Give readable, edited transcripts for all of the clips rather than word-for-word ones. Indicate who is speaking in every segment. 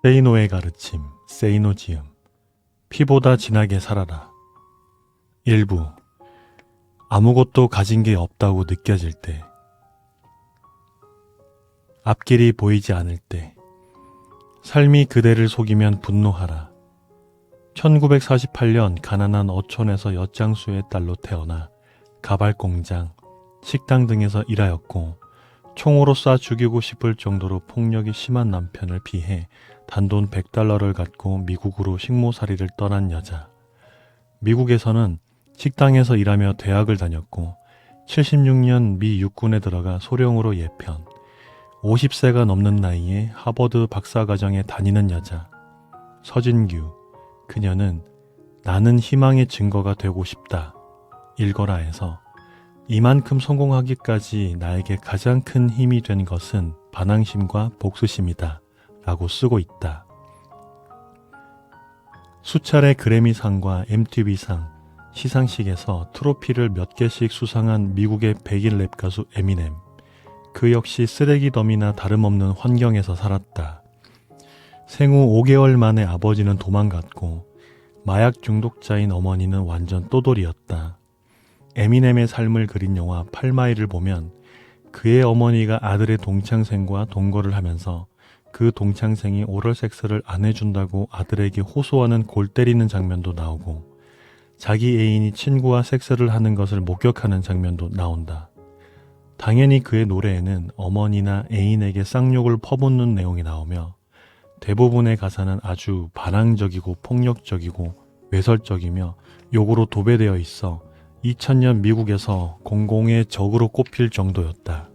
Speaker 1: 세이노의 가르침, 세이노지음. 피보다 진하게 살아라. 일부. 아무것도 가진 게 없다고 느껴질 때, 앞길이 보이지 않을 때, 삶이 그대를 속이면 분노하라. 1948년 가난한 어촌에서 엿장수의 딸로 태어나 가발공장, 식당 등에서 일하였고 총으로 쏴 죽이고 싶을 정도로 폭력이 심한 남편을 피해 단돈 $100를 갖고 미국으로 식모살이를 떠난 여자. 미국에서는 식당에서 일하며 대학을 다녔고 76년 미 육군에 들어가 소령으로 예편, 50세가 넘는 나이에 하버드 박사과정에 다니는 여자. 서진규. 그녀는 나는 희망의 증거가 되고 싶다. 읽어라에서 이만큼 성공하기까지 나에게 가장 큰 힘이 된 것은 반항심과 복수심이다 라고 쓰고 있다. 수차례 그래미상과 MTV상, 시상식에서 트로피를 몇 개씩 수상한 미국의 백인 랩 가수 에미넴. 그 역시 쓰레기 더미나 다름없는 환경에서 살았다. 생후 5개월 만에 아버지는 도망갔고 마약 중독자인 어머니는 완전 또돌이였다. 에미넴의 삶을 그린 영화 8마일을 보면 그의 어머니가 아들의 동창생과 동거를 하면서 그 동창생이 오럴 섹스를 안 해준다고 아들에게 호소하는 골 때리는 장면도 나오고 자기 애인이 친구와 섹스를 하는 것을 목격하는 장면도 나온다. 당연히 그의 노래에는 어머니나 애인에게 쌍욕을 퍼붓는 내용이 나오며 대부분의 가사는 아주 반항적이고 폭력적이고 외설적이며 욕으로 도배되어 있어 2000년 미국에서 공공의 적으로 꼽힐 정도였다.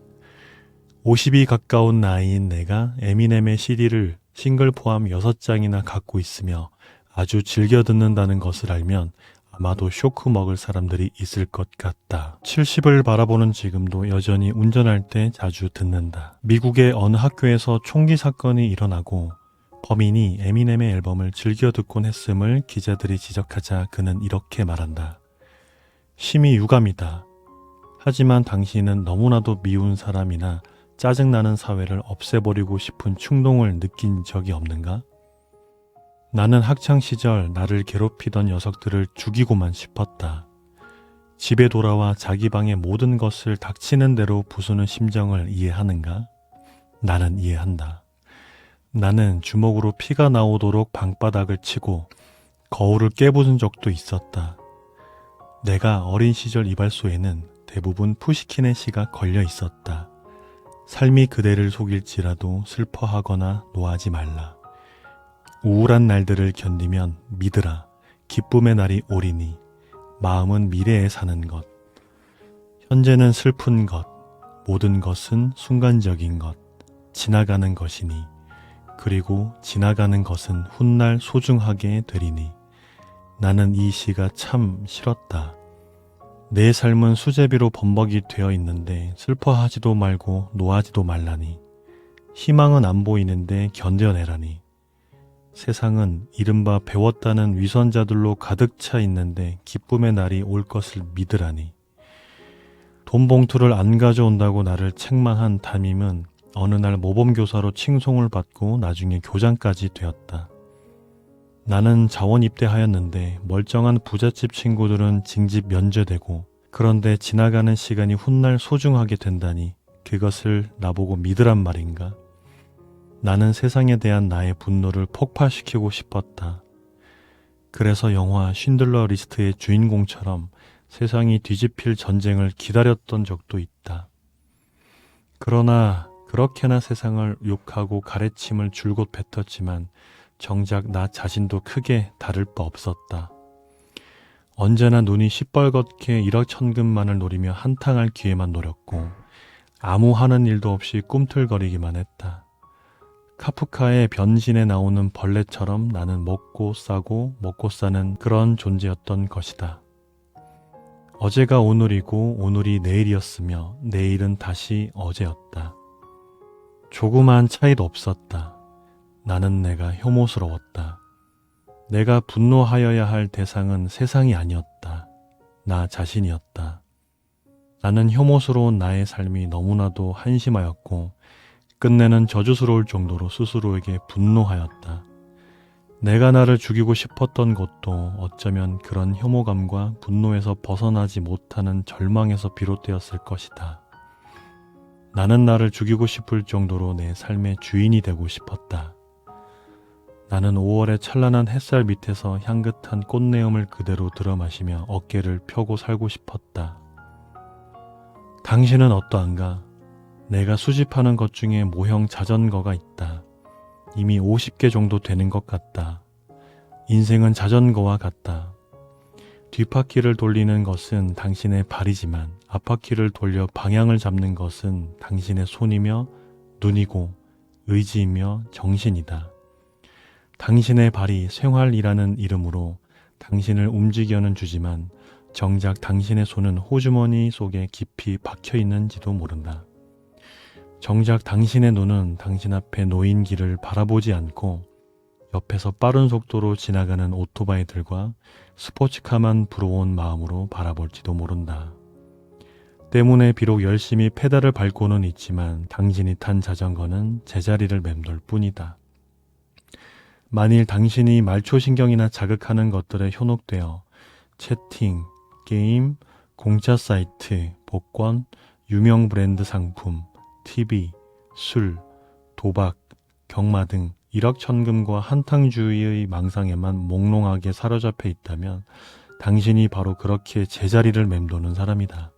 Speaker 1: 50이 가까운 나이인 내가 에미넴의 CD를 싱글 포함 6장이나 갖고 있으며 아주 즐겨 듣는다는 것을 알면 아마도 쇼크 먹을 사람들이 있을 것 같다. 70을 바라보는 지금도 여전히 운전할 때 자주 듣는다. 미국의 어느 학교에서 총기 사건이 일어나고 범인이 에미넴의 앨범을 즐겨 듣곤 했음을 기자들이 지적하자 그는 이렇게 말한다. 심히 유감이다. 하지만 당신은 너무나도 미운 사람이나 짜증나는 사회를 없애버리고 싶은 충동을 느낀 적이 없는가? 나는 학창시절 나를 괴롭히던 녀석들을 죽이고만 싶었다. 집에 돌아와 자기 방의 모든 것을 닥치는 대로 부수는 심정을 이해하는가? 나는 이해한다. 나는 주먹으로 피가 나오도록 방바닥을 치고 거울을 깨부순 적도 있었다. 내가 어린 시절 이발소에는 대부분 푸시킨의 시가 걸려 있었다. 삶이 그대를 속일지라도 슬퍼하거나 노하지 말라. 우울한 날들을 견디면 믿으라. 기쁨의 날이 오리니. 마음은 미래에 사는 것. 현재는 슬픈 것. 모든 것은 순간적인 것. 지나가는 것이니. 그리고 지나가는 것은 훗날 소중하게 되리니. 나는 이 시가 참 싫었다. 내 삶은 수제비로 범벅이 되어 있는데 슬퍼하지도 말고 노하지도 말라니. 희망은 안 보이는데 견뎌내라니. 세상은 이른바 배웠다는 위선자들로 가득 차 있는데 기쁨의 날이 올 것을 믿으라니. 돈 봉투를 안 가져온다고 나를 책망한 담임은 어느 날 모범교사로 칭송을 받고 나중에 교장까지 되었다. 나는 자원 입대하였는데 멀쩡한 부잣집 친구들은 징집 면제되고 그런데 지나가는 시간이 훗날 소중하게 된다니 그것을 나보고 믿으란 말인가? 나는 세상에 대한 나의 분노를 폭발시키고 싶었다. 그래서 영화 쉰들러 리스트의 주인공처럼 세상이 뒤집힐 전쟁을 기다렸던 적도 있다. 그러나 그렇게나 세상을 욕하고 가래침을 줄곧 뱉었지만 정작 나 자신도 크게 다를 바 없었다. 언제나 눈이 시뻘겋게 일확천금만을 노리며 한탕할 기회만 노렸고 아무 하는 일도 없이 꿈틀거리기만 했다. 카프카의 변신에 나오는 벌레처럼 나는 먹고 싸고 먹고 싸는 그런 존재였던 것이다. 어제가 오늘이고 오늘이 내일이었으며 내일은 다시 어제였다. 조그마한 차이도 없었다. 나는 내가 혐오스러웠다. 내가 분노하여야 할 대상은 세상이 아니었다. 나 자신이었다. 나는 혐오스러운 나의 삶이 너무나도 한심하였고 끝내는 저주스러울 정도로 스스로에게 분노하였다. 내가 나를 죽이고 싶었던 것도 어쩌면 그런 혐오감과 분노에서 벗어나지 못하는 절망에서 비롯되었을 것이다. 나는 나를 죽이고 싶을 정도로 내 삶의 주인이 되고 싶었다. 나는 5월의 찬란한 햇살 밑에서 향긋한 꽃내음을 그대로 들어마시며 어깨를 펴고 살고 싶었다. 당신은 어떠한가? 내가 수집하는 것 중에 모형 자전거가 있다. 이미 50개 정도 되는 것 같다. 인생은 자전거와 같다. 뒷바퀴를 돌리는 것은 당신의 발이지만 앞바퀴를 돌려 방향을 잡는 것은 당신의 손이며 눈이고 의지이며 정신이다. 당신의 발이 생활이라는 이름으로 당신을 움직여는 주지만 정작 당신의 손은 호주머니 속에 깊이 박혀 있는지도 모른다. 정작 당신의 눈은 당신 앞에 놓인 길을 바라보지 않고 옆에서 빠른 속도로 지나가는 오토바이들과 스포츠카만 불어온 마음으로 바라볼지도 모른다. 때문에 비록 열심히 페달을 밟고는 있지만 당신이 탄 자전거는 제자리를 맴돌 뿐이다. 만일 당신이 말초신경이나 자극하는 것들에 현혹되어 채팅, 게임, 공짜 사이트, 복권, 유명 브랜드 상품, TV, 술, 도박, 경마 등 일확천금과 한탕주의의 망상에만 몽롱하게 사로잡혀 있다면 당신이 바로 그렇게 제자리를 맴도는 사람이다.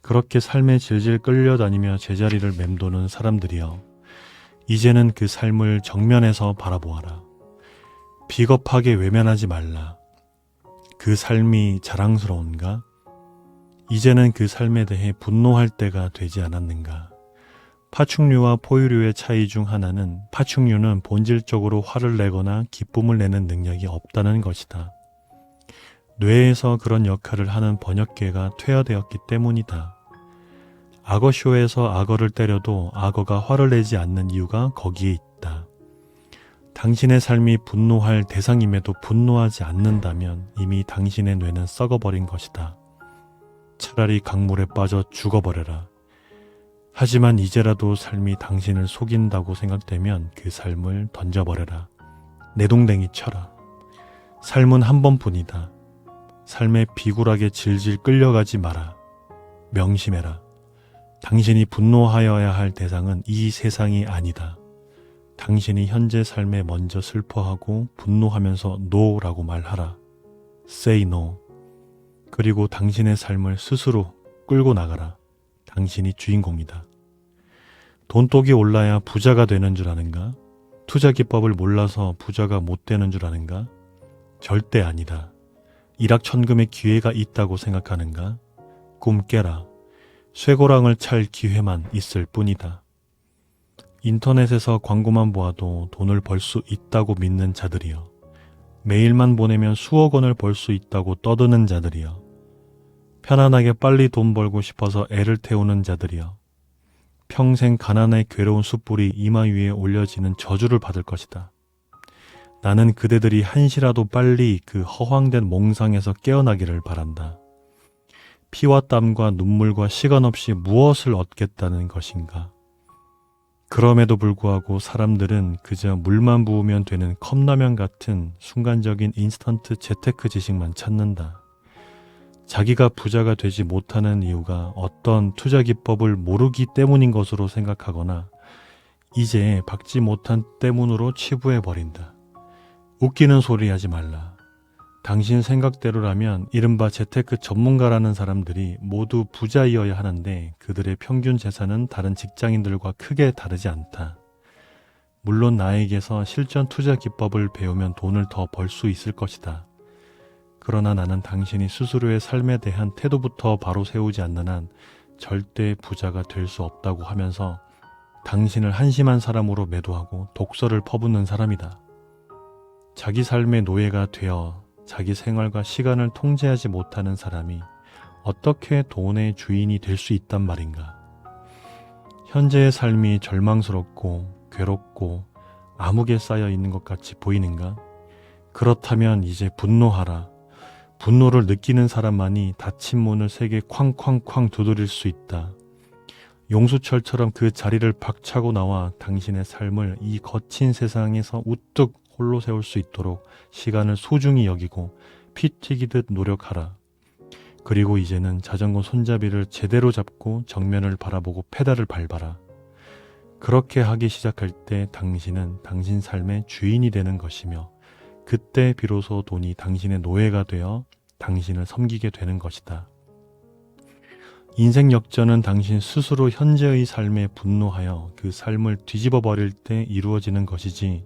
Speaker 1: 그렇게 삶에 질질 끌려다니며 제자리를 맴도는 사람들이여, 이제는 그 삶을 정면에서 바라보아라. 비겁하게 외면하지 말라. 그 삶이 자랑스러운가? 이제는 그 삶에 대해 분노할 때가 되지 않았는가? 파충류와 포유류의 차이 중 하나는 파충류는 본질적으로 화를 내거나 기쁨을 내는 능력이 없다는 것이다. 뇌에서 그런 역할을 하는 번역계가 퇴화되었기 때문이다. 악어쇼에서 악어를 때려도 악어가 화를 내지 않는 이유가 거기에 있다. 당신의 삶이 분노할 대상임에도 분노하지 않는다면 이미 당신의 뇌는 썩어버린 것이다. 차라리 강물에 빠져 죽어버려라. 하지만 이제라도 삶이 당신을 속인다고 생각되면 그 삶을 던져버려라. 내동댕이 쳐라. 삶은 한 번뿐이다. 삶에 비굴하게 질질 끌려가지 마라. 명심해라. 당신이 분노하여야 할 대상은 이 세상이 아니다. 당신이 현재 삶에 먼저 슬퍼하고 분노하면서 NO라고 말하라. Say no. 그리고 당신의 삶을 스스로 끌고 나가라. 당신이 주인공이다. 돈독이 올라야 부자가 되는 줄 아는가? 투자 기법을 몰라서 부자가 못 되는 줄 아는가? 절대 아니다. 일확천금의 기회가 있다고 생각하는가? 꿈 깨라. 쇠고랑을 찰 기회만 있을 뿐이다. 인터넷에서 광고만 보아도 돈을 벌 수 있다고 믿는 자들이여. 메일만 보내면 수억 원을 벌 수 있다고 떠드는 자들이여. 편안하게 빨리 돈 벌고 싶어서 애를 태우는 자들이여. 평생 가난의 괴로운 숯불이 이마 위에 올려지는 저주를 받을 것이다. 나는 그대들이 한시라도 빨리 그 허황된 몽상에서 깨어나기를 바란다. 피와 땀과 눈물과 시간 없이 무엇을 얻겠다는 것인가? 그럼에도 불구하고 사람들은 그저 물만 부으면 되는 컵라면 같은 순간적인 인스턴트 재테크 지식만 찾는다. 자기가 부자가 되지 못하는 이유가 어떤 투자 기법을 모르기 때문인 것으로 생각하거나 이제 박지 못한 때문으로 치부해버린다. 웃기는 소리 하지 말라. 당신 생각대로라면 이른바 재테크 전문가라는 사람들이 모두 부자이어야 하는데 그들의 평균 재산은 다른 직장인들과 크게 다르지 않다. 물론 나에게서 실전 투자 기법을 배우면 돈을 더 벌 수 있을 것이다. 그러나 나는 당신이 스스로의 삶에 대한 태도부터 바로 세우지 않는 한 절대 부자가 될 수 없다고 하면서 당신을 한심한 사람으로 매도하고 독설을 퍼붓는 사람이다. 자기 삶의 노예가 되어 자기 생활과 시간을 통제하지 못하는 사람이 어떻게 돈의 주인이 될 수 있단 말인가? 현재의 삶이 절망스럽고 괴롭고 암흑에 쌓여 있는 것 같이 보이는가? 그렇다면 이제 분노하라. 분노를 느끼는 사람만이 닫힌 문을 세게 쾅쾅쾅 두드릴 수 있다. 용수철처럼 그 자리를 박차고 나와 당신의 삶을 이 거친 세상에서 우뚝 홀로 세울 수 있도록 시간을 소중히 여기고 피 튀기듯 노력하라. 그리고 이제는 자전거 손잡이를 제대로 잡고 정면을 바라보고 페달을 밟아라. 그렇게 하기 시작할 때 당신은 당신 삶의 주인이 되는 것이며 그때 비로소 돈이 당신의 노예가 되어 당신을 섬기게 되는 것이다. 인생 역전은 당신 스스로 현재의 삶에 분노하여 그 삶을 뒤집어 버릴 때 이루어지는 것이지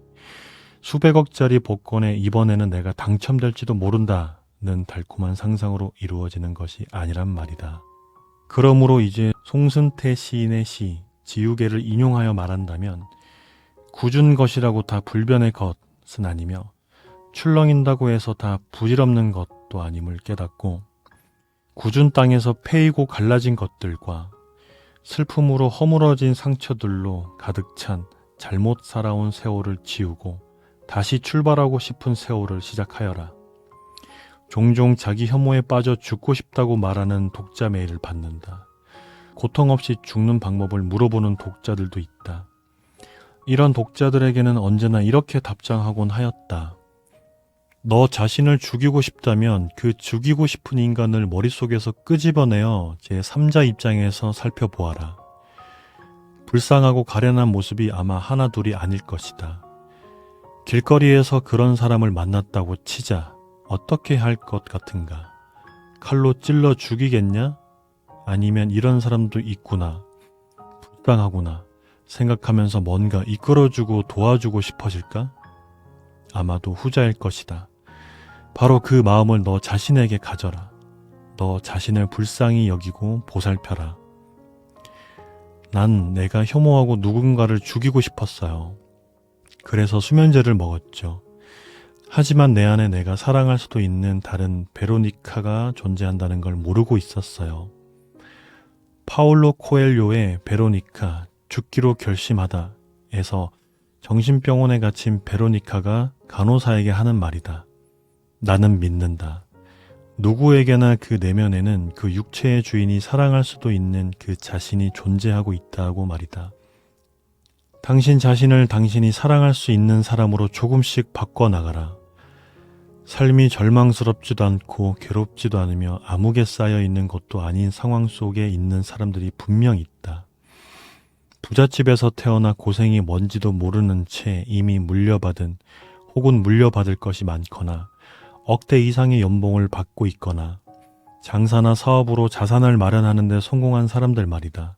Speaker 1: 수백억짜리 복권에 이번에는 내가 당첨될지도 모른다는 달콤한 상상으로 이루어지는 것이 아니란 말이다. 그러므로 이제 송승태 시인의 시 지우개를 인용하여 말한다면 굳은 것이라고 다 불변의 것은 아니며 출렁인다고 해서 다 부질없는 것도 아님을 깨닫고 굳은 땅에서 패이고 갈라진 것들과 슬픔으로 허물어진 상처들로 가득 찬 잘못 살아온 세월을 지우고 다시 출발하고 싶은 세월을 시작하여라. 종종 자기 혐오에 빠져 죽고 싶다고 말하는 독자 메일을 받는다. 고통 없이 죽는 방법을 물어보는 독자들도 있다. 이런 독자들에게는 언제나 이렇게 답장하곤 하였다. 너 자신을 죽이고 싶다면 그 죽이고 싶은 인간을 머릿속에서 끄집어내어 제3자 입장에서 살펴보아라. 불쌍하고 가련한 모습이 아마 하나둘이 아닐 것이다. 길거리에서 그런 사람을 만났다고 치자. 어떻게 할 것 같은가? 칼로 찔러 죽이겠냐? 아니면 이런 사람도 있구나. 불쌍하구나. 생각하면서 뭔가 이끌어주고 도와주고 싶어질까? 아마도 후자일 것이다. 바로 그 마음을 너 자신에게 가져라. 너 자신을 불쌍히 여기고 보살펴라. 난 내가 혐오하고 누군가를 죽이고 싶었어요. 그래서 수면제를 먹었죠. 하지만 내 안에 내가 사랑할 수도 있는 다른 베로니카가 존재한다는 걸 모르고 있었어요. 파울로 코엘료의 베로니카, 죽기로 결심하다에서 정신병원에 갇힌 베로니카가 간호사에게 하는 말이다. 나는 믿는다. 누구에게나 그 내면에는 그 육체의 주인이 사랑할 수도 있는 그 자신이 존재하고 있다고 말이다. 당신 자신을 당신이 사랑할 수 있는 사람으로 조금씩 바꿔나가라. 삶이 절망스럽지도 않고 괴롭지도 않으며 암흑에 쌓여 있는 것도 아닌 상황 속에 있는 사람들이 분명 있다. 부잣집에서 태어나 고생이 뭔지도 모르는 채 이미 물려받은 혹은 물려받을 것이 많거나 억대 이상의 연봉을 받고 있거나 장사나 사업으로 자산을 마련하는 데 성공한 사람들 말이다.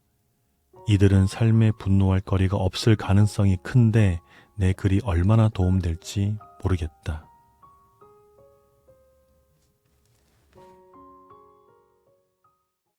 Speaker 1: 이들은 삶에 분노할 거리가 없을 가능성이 큰데 내 글이 얼마나 도움될지 모르겠다.